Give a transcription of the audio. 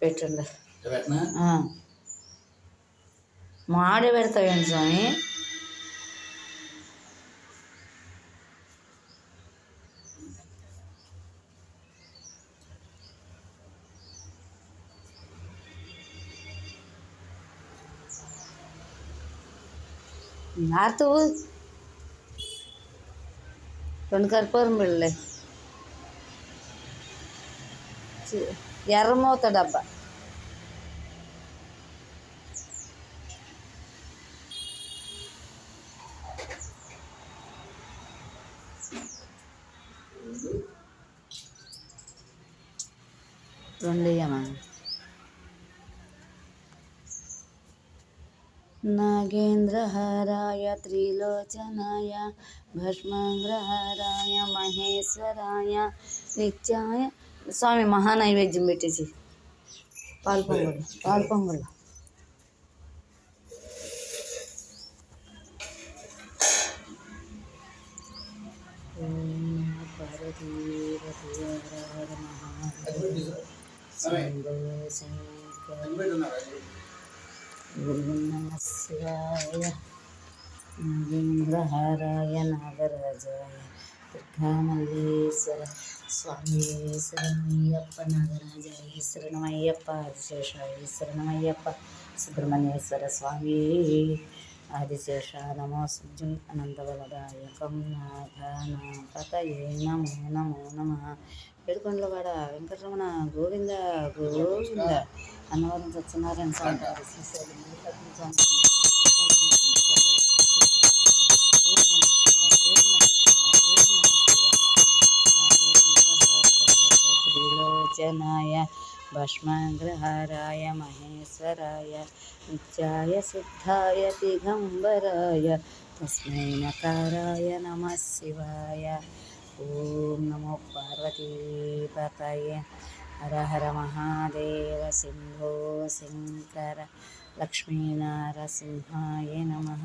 పెట్టండి. మాడే పెడతావేంటి స్వామి? ఆర్తూ 2 కర్పూరం బిళ్ళలే, ఎర్రమూత డబ్బా. రెండేయమా? నాగేంద్రహారాయ త్రిలోచనాయ భస్మాంగ్రహారాయ మహేశ్వరాయ నిత్యాయ. స్వామి మహానైవేద్యం పెట్టేసి పాలు పొంగల్. శివాయ నాగేంద్రహారాయ నాగరాజాయ దుర్గామల్లేశ్వర స్వామి శరణమయ్యప్ప. నాగరాజాయ శరణమయ్యప్ప. ఆదిశేషాయ శరణమయ్యప్ప. సుబ్రహ్మణ్యేశ్వర స్వామి ఆదిశేష నమోస్తుజం అనంతవరదాయకం నాథానాపతయే నమో నమో నమః. ఏడుకొండలవాడ వెంకటరమణ గోవింద గోవింద. అన్నవరం సత్యనారాయణ స్వామి వారి శ్రీశైలం మల్లికార్జున స్వామి త్రిలోచనాయ భస్మాంగ్రహారాయ మహేశ్వరాయ నిత్యాయ శుద్ధాయ దిగంబరాయ తస్మై నకారాయ నమః శివాయ. ఓం నమో పార్వతీపతయే. హర హర మహాదేవ శంభో శంకర. లక్ష్మీనారసింహాయ నమః.